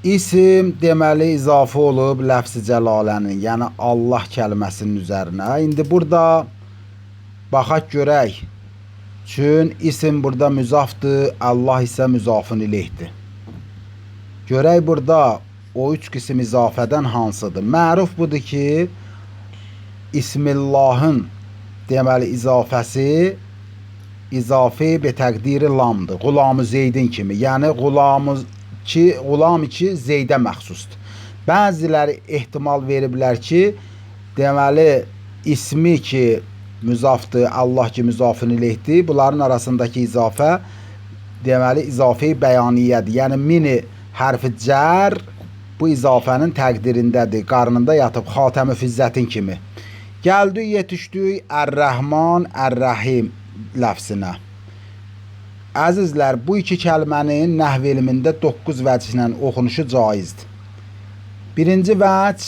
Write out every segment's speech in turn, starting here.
İsim deməli izafə olub ləfz-i cəlalənin, yəni Allah kəlməsinin üzərinə. İndi burada baxaq görək. Çün isim burada müzafdır, Allah isə müzafın ileyhdir. Görək burada o üç qism izafədən hansıdır? Məruf budur ki, İsmillahın deməli izafəsi izafe be təqdiri lamdır. Qulam-ı Zeydin kimi. Yəni qulam ki Zeydə məxsusdur. Bəziləri ehtimal veriblər ki, deməli ismi ki müzafdır, Allah ki müzafın ileyhdir. Bunların arasındakı izafə deməli izafə-i bəyaniyyədir. Yəni mini hərfi cər bu izafənin təqdirindədir. Qarnında yatıb Xatəm-i Fizzətin kimi. Gəldik, yetişdik Ər-Rəhman, Ər-Rəhim ləfzinə. Əzizlər, bu iki kəlmənin nəhv elmində 9 vəclə oxunuşu caizdir. Birinci vəc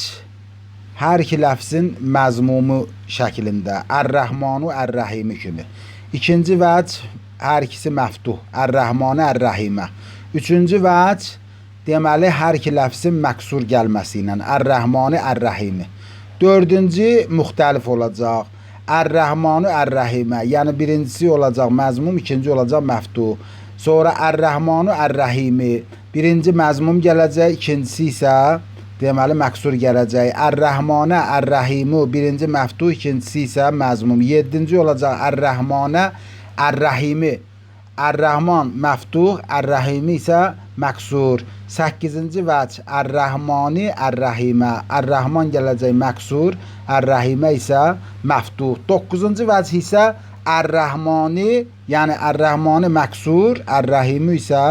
hər iki ləfzin məzmumu şəklində, Ər-Rəhmanu, Ər-Rəhimi kimi. İkinci vəc hər ikisi məftuh, Ər-Rəhmanı, Ər-Rəhimə. Üçüncü vəc deməli hər iki ləfzin məksur gəlməsi ilə, Ər-Rəhmanı, Ər-Rəhimi. Dördüncü müxtəlif olacaq. Ər-Rəhmanu, Ər-Rəhimə. Yəni birincisi olacaq məzmum, ikinci olacaq məftuh. Sonra Ər-Rəhmanu, Ər-Rəhimi. Birinci məzmum gələcək, ikincisi isə deməli məksur gələcək. Ər-Rəhmanə, Ər-Rəhimu. Birinci məftuh, ikincisi isə məzmum. Yedinci olacaq Ər-Rəhmanə, Ər-Rəhimi. Ər-Rəhman məftuh, Ər-Rəhimi isə məksur. 8-ci vəc Ər-Rəhmani, Ər-Rəhimə. Ər-Rəhman gələcək məksur, Ər-Rəhimə isə məftuh. 9-cu vəc isə Ər-Rəhmani, yəni Ər-Rəhmani məksur, Ər-Rəhimi isə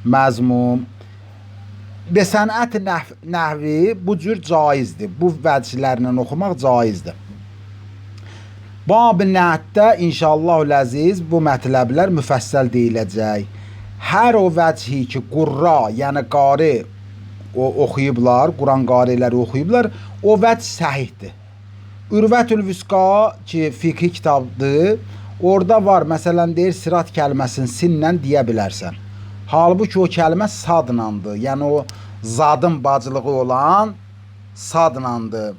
məzmum. Be sənət nəhvi bu cür caizdir. Bu vəclərlə oxumaq caizdir. Bab-ı nəhətdə inşallahü-ləziz bu mətləblər müfəssəl deyiləcək. Hər o vəchi ki, qurra, yəni qari oxuyublar, Quran qariləri oxuyublar, o vəc səhihdir. Ürvətül-Vüsqa ki, fiqhi kitabdır, orada var, məsələn, deyir, sirat kəlməsini sinlə deyə bilərsən. Halbuki o kəlmə sadlandır, yəni o zadın bacılığı olan sadlandır.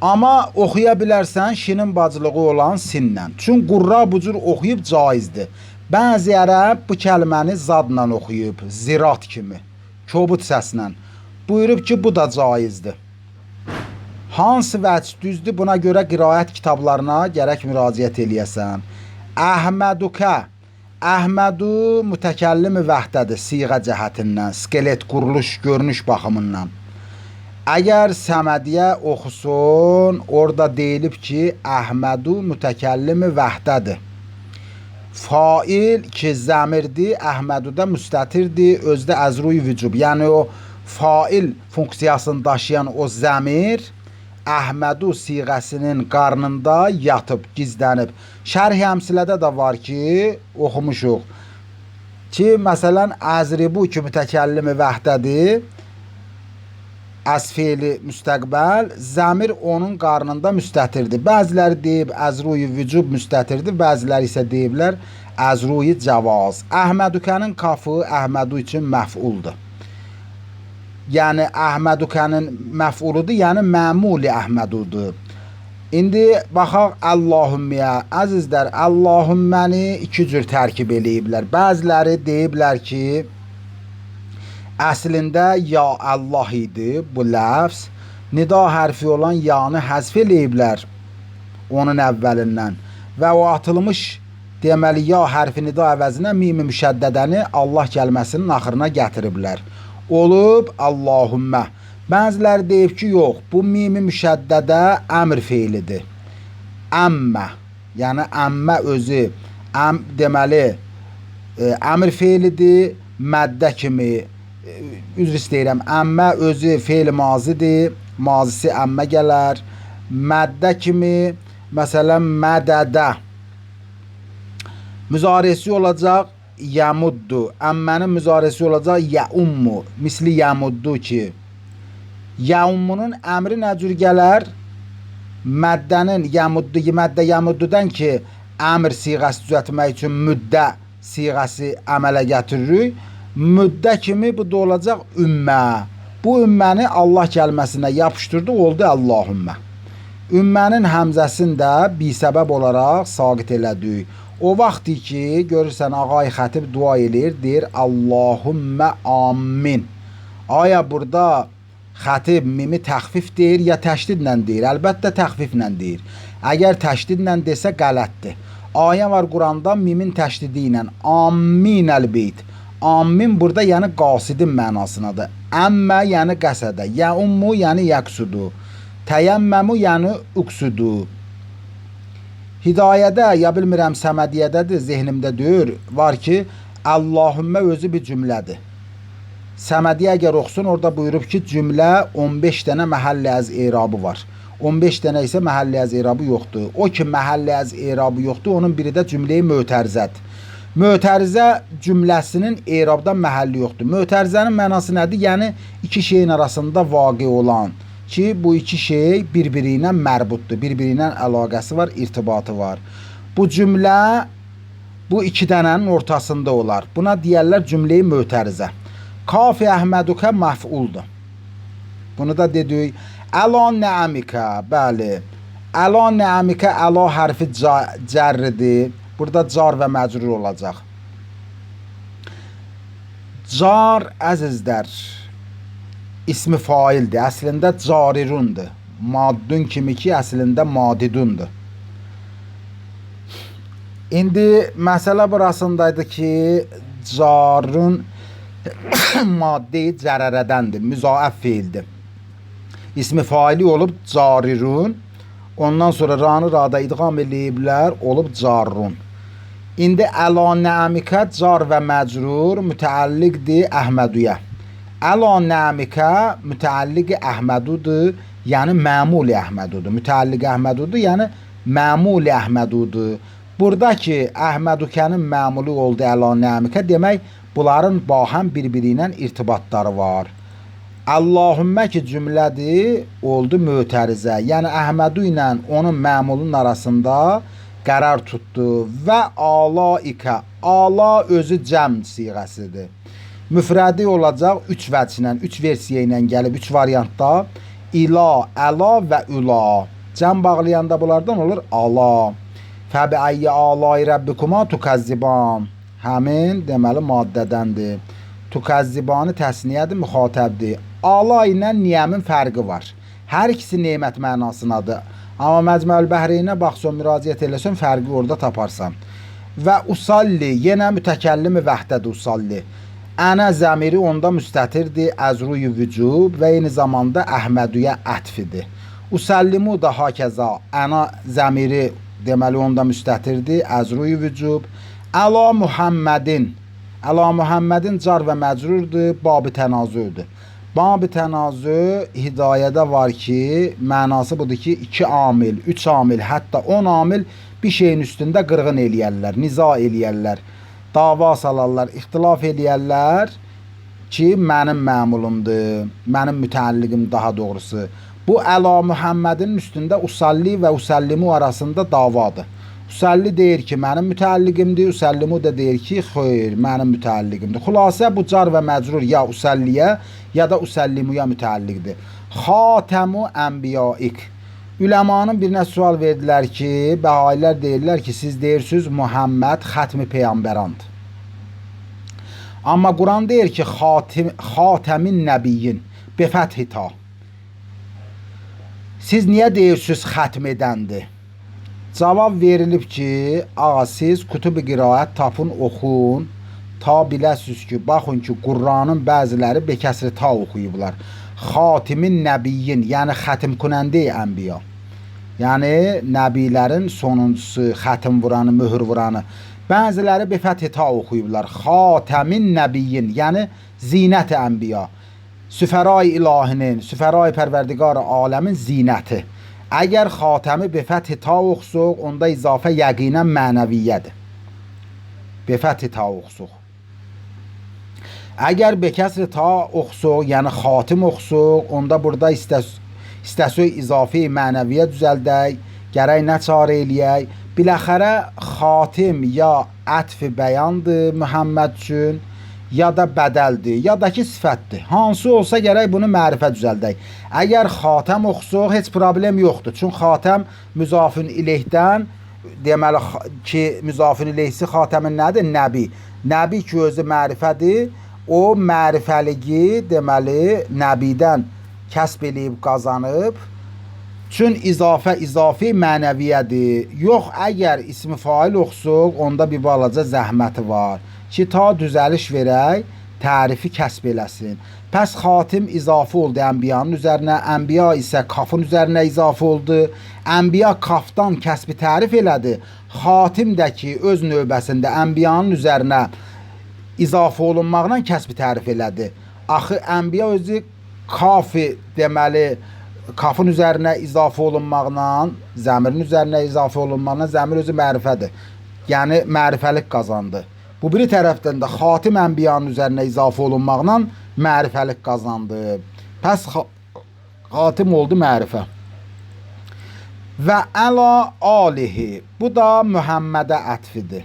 Amma oxuya bilərsən şinin bacılığı olan sinlə. Çünki qurra bu cür oxuyub caizdir. Bəzi ərəb bu kəlməni zadla oxuyub, zirat kimi, kobud səslə. Buyurub ki, bu da caizdir. Hansı vəc düzdür? Buna görə qiraət kitablarına gərək müraciət eləyəsən. Əhmədukə. Əhmədu mütəkəllim-i vəhdədir siğə cəhətindən, skelet, quruluş, görünüş baxımından. Əgər Səmədiyyə oxusun, orada deyilib ki, Əhmədu mütəkəllim-i vəhdədir. Fail ki zəmirdir, Əhmədu da müstətirdir, özdə əzruy vücub. Yəni o fail funksiyasını daşıyan o zəmir Əhmədu siğəsinin qarnında yatıb, gizlənib. Şərh-i əmsilədə də var ki, oxumuşuq ki, məsələn, əzribu ki mütəkəllimi vəhdədir, əz feili müstəqbəl, zəmir onun qarnında müstətirdir. Bəziləri deyib əzruyi vücub müstətirdir, bəziləri isə deyiblər əzruyi cavaz. Əhmədükənin kafı Əhmədu üçün məf'uldur. Yəni Əhmədükənin məf'uludur, yəni məmuli Əhmədudur. İndi baxaq Allahümməyə. Əzizlər, Allahümməni iki cür tərkib eləyiblər. Bəziləri deyiblər ki, əslində ya Allah idi bu ləfz. Nida hərfi olan yanı həzf eləyiblər onun əvvəlindən. Və o atılmış deməli ya hərfi nida əvəzinə mim-i müşəddədəni Allah kəlməsinin axırına gətiriblər. Olub Allahümmə. Bəziləri deyib ki, yox, bu mim-i müşəddədə əmr feilidir. Əmmə, yəni əmmə özü deməli əmr feilidir, məddə kimi. Üzr istəyirəm, əmmə özü feil mazidir, mazisi əmmə gələr. Məddə kimi, məsələn, mədədə müzaresi olacaq yəmuddu, əmmənin müzaresi olacaq yəummu, misli yəmuddu ki, yəummunun əmri nə cür gələr? Məddənin məddə yəmuddudan ki, əmr siğəsi düzətmək üçün müddə siğəsi əmələ gətiririk. Müddə kimi bu da olacaq ümmə. Bu ümməni Allah kəlməsinə yapışdırdı, oldu Allahümmə. Ümmənin həmzəsini də bisəbəb olaraq saqit elədik. O vaxt ki, görürsən ağay xətib dua edir, deyir Allahümmə amin. Aya burada xətib mimi təxfif deyir ya təşdidlə deyir? Əlbəttə təxfiflə deyir. Əgər təşdidlə desə qələtdir. Ayə var Quranda mimin təşdidi ilə amin əlbeyt. Amin burada yəni qasidin mənasındadır. Əmmə yəni qəsədə, yəummu yəni yəqsudu, təyəmməmu yəni uqsudu. Hidayədə ya bilmirəm Səmədiyyədədir, zehnimdə deyir, var ki Allahümmə özü bir cümlədir. Səmədiyyə əgər oxusun, orada buyurub ki, cümlə 15 dənə məhəlli əz erabı var. 15 dənə isə məhəlli əz erabı yoxdur. O ki məhəlli əz erabı yoxdur, onun biri də cümləyi mötərizədir. Mötərizə cümləsinin erabdan məhəlli yoxdur. Mötərizənin mənası nədir? Yəni iki şeyin arasında vaqe olan ki, bu iki şey bir-biri ilə mərbutdur, bir-biri ilə əlaqəsi var, irtibatı var. Bu cümlə bu iki dənənin ortasında olar. Buna deyərlər cümləyi mötərizə. Kafi Əhmədukə məf'uldur. Bunu da dedik. Əla nəəmikə, bəli. Əla nəəmikə, əla hərfi cərridir. Burada car və məcrur olacaq. Car əzizlər ismi faildir. Əslində carirundur. Maddun kimi ki, əslində madidundur. İndi məsələ burasındaydı ki, carun madde-i cərərədəndir. Müzaəf feildir. İsmi faili olub carirun. Ondan sonra ranı rada idğam eləyiblər, olub carrun. İndi əla nəəmikə car və məcrur mütəalliqdir Əhməduyə. Əla nəəmikə mütəalliq Əhmədudur, yəni məmul Əhmədudur. Mütəalliq Əhmədudur, yəni məmul Əhmədudur. Buradakı Əhmədukənin məmulu oldu əla nəəmikə, demək bunların bahəm bir-biri ilə irtibatları var. Allahümmə ki cümlədir, oldu mötərizə. Yəni Əhmədu ilə onun məmulun arasında qərar tutdu. Və alaikə, ala özü cəm siğəsidir. Müfrədi olacaq 3 vəclə, 3 versiya ilə gəlib, 3 variantda. İla, əla və üla. Cəm bağlayanda bunlardan olur ala. Fəbiəyyə alay rəbbikuma tukəzziban. Həmin deməli maddədəndir. Tukəzzibanı təsniyyədir, müxatəbdir. Ala ilə niyəmin fərqi var. Hər ikisi nemət mənasındadır. Amma Məcmuəl Bəhreyinə baxsan, müraciət eləsən, fərqi orada taparsan. Və usalli, yenə mütəkəllimi vəhdədir usalli. Ənə zəmiri onda müstətirdir, əzruyu vücub və eyni zamanda Əhməduyə ətfidir. Usallimu da hakəza, ənə zəmiri deməli onda müstətirdir, əzruyu vücub. Əla Muhammədin, əla Muhammədin car və məcrurdur, babı tənazüdür. Bab-ı tənazü hidayədə var ki, mənası budur ki, 2 amil, 3 amil, hətta 10 amil bir şeyin üstündə qırğın eləyərlər, niza eləyərlər, dava salarlar, ixtilaf eləyərlər ki, mənim məmulumdur, mənim mütəalliqim daha doğrusu. Bu əla Muhammədin üstündə usalli və usallimu arasında davadır. Usalli deyir ki, mənim mütəalliqimdir, usallimu da deyir ki, xeyr, mənim mütəalliqimdir. Xülasə bu car və məcrur ya usalliyə, ya da usallimuya mütəalliqdir. Xatəmu ənbiyaik. Üləmanın birinə sual verdilər ki, bəhailər deyirlər ki, siz deyirsiniz Muhammed xətmi peyğəmbərandır. Amma Quran deyir ki, xatəmin nəbiyyin befəthita. Siz niyə deyirsiniz xətm edəndir? Cavab verilib ki, ağa siz kutubu qiraət tapın, oxun, ta biləsiniz ki, baxın ki, Qur'anın bəziləri bekəsri ta oxuyublar. Xatimin nəbiyyin, yəni xətim kunəndə ənbiya. Yəni nəbilərin sonuncusu, xətim vuranı, möhür vuranı. Bəziləri befəthi ta oxuyublar. Xatimin nəbiyyin, yəni zinət ənbiya. Süfəray ilahinin, süfəray pərverdigar aləmin zinəti. Əgər xatəmi befəthi ta oxusuq, onda izafə yəqinən mənəviyyədir. Befəthi ta oxusuq. Əgər bekəsri ta oxusuq, yəni xatim oxusuq, onda burada istəsək izafə mənəviyyə düzəldək, gərək nə çarə eləyək? Biləxərə xatim ya ətfi bəyandır Muhammed üçün, ya da bədəldir, ya da ki sifətdir. Hansı olsa gərək bunu mərifə düzəldək. Əgər xatəm oxusuq, heç problem yoxdur. Çünki xatəm müzafün ileyhdən, deməli ki, müzafün ileyhsi xatəmin nədir? Nəbi. Nəbi ki, özü mərifədir. O mərifəligi, deməli, nəbidən kəsb eləyib, qazanıb. Çün izafi mənəviyyədir. Yox, əgər ismi fail oxusuq, onda bir balaca zəhməti var ki, ta düzəliş verək, tərifi kəsb eləsin. Pəs xatim izafi oldu ənbiyanın üzərinə, ənbiya isə kafın üzərinə izafi oldu. Ənbiya kafdan kəsbi tərif elədi. Xatim də ki, öz növbəsində ənbiyanın üzərinə izafi olunmaqla kəsbi tərif elədi. Axı, ənbiya özü kafi, deməli, kafın üzərinə izafi olunmaqla, zəmirin üzərinə izafi olunmaqla, zəmir özü mərifədir. Yəni, mərifəlik qazandı. Bu biri tərəfdən də xatim ənbiyanın üzərinə izafi olunmaqla mərifəlik qazandı. Pəs xatim oldu mərifə. Və əla alihi, bu da Muhammədə ətfidir.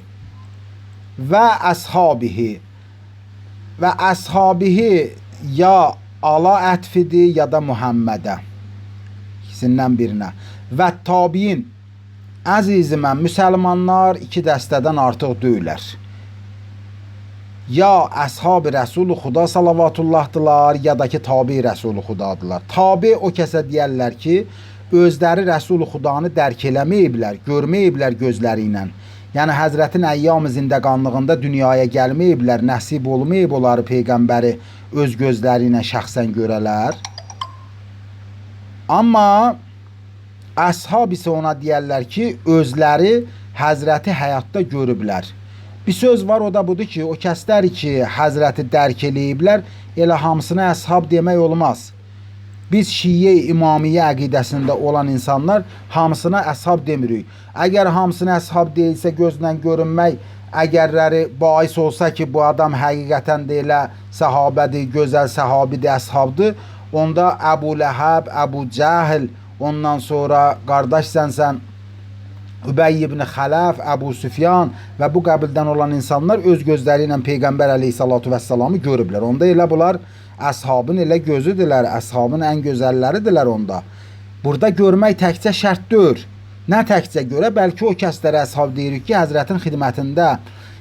Və əshabihi, və əshabihi ya ala ətfidir, ya da Muhammədə. İkisindən birinə. Və tabiin, əzizimən, müsəlmanlar iki dəstədən artıq deyirlər. Ya əshab-ı Rəsul-u Xuda salavatullahdılar, ya da ki tabi Rəsul-u Xudadılar. Tabi o kəsə deyərlər ki, özləri Rəsul-u Xudanı dərk eləməyiblər, görməyiblər gözləri ilə. Yəni Həzrətin əyyam-ı zindəqanlığında dünyaya gəlməyiblər, nəsib olmayıb onları Peyğəmbəri öz gözləri ilə şəxsən görələr. Amma əshab isə ona deyərlər ki, özləri Həzrəti həyatda görüblər. Bir söz var, o da budur ki, o kəslər ki, Həzrəti dərk eləyiblər, elə hamısına əshab demək olmaz. Biz Şiyə İmamiyyə əqidəsində olan insanlar hamısına əshab demirik. Əgər hamısına əshab deyilsə, gözlə görünmək əgərləri bais olsa ki, bu adam həqiqətən də elə səhabədir, gözəl səhabidir, əshabdır, onda Əbu Ləhəb, Əbu Cəhl, ondan sonra qardaşsənsən Übey ibn Xələf, Əbu Süfyan və bu qəbildən olan insanlar öz gözləri ilə Peyğəmbər əleyhissalatu vəssalamı görüblər. Onda elə bunlar əshabın elə gözüdürlər, əshabın ən gözəlləridirlər onda. Burada görmək təkcə şərt deyil. Nə təkcə görə, bəlkə o kəslərə əshab deyirik ki, Həzrətin xidmətində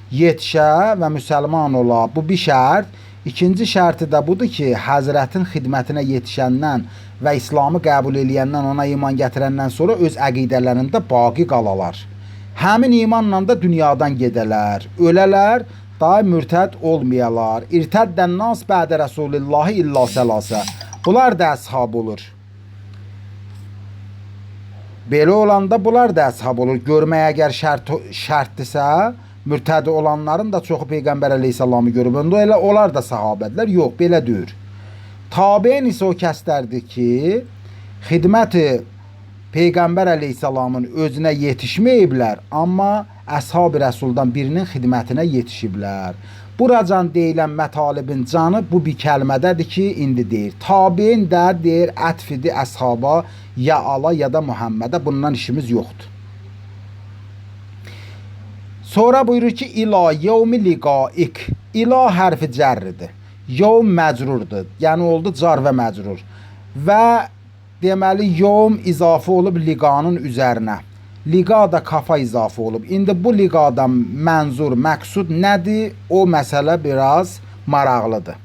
yetişə və müsəlman ola. Bu bir şərt. İkinci şərti də budur ki, Həzrətin xidmətinə yetişəndən və İslamı qəbul eləyəndən, ona iman gətirəndən sonra öz əqidələrində baqi qalalar. Həmin imanla da dünyadan gedələr, ölələr, daim mürtəd olmayalar. İrtəddən nas bədə Rəsulillahi illa sələsə. Bunlar da əshab olur. Belə olanda bunlar da əshab olur. Görmək əgər şərtdirsə, mürtəd olanların da çoxu Peyğəmbər əleyhissalamı görüb. Onda elə onlar da sahabədlər. Yox, belə deyir. Tabiin isə o kəslərdir ki, xidməti Peyğəmbər əleyhissalamın özünə yetişməyiblər, amma əshab-ı Rəsuldan birinin xidmətinə yetişiblər. Buracan deyilən mətalibin canı bu bir kəlmədədir ki, indi deyir. Tabiin də deyir, ətfidir əshaba, ya ala ya da Muhammədə, bundan işimiz yoxdur. Sonra buyurur ki, İla yevmi liqaik. İla hərfi cərridir. Yevm məcrurdur. Yəni oldu car və məcrur. Və deməli yevm izafə olub liqanın üzərinə. Liqa da kafa izafə olub. İndi bu liqadan mənzur, məqsud nədir? O məsələ biraz maraqlıdır.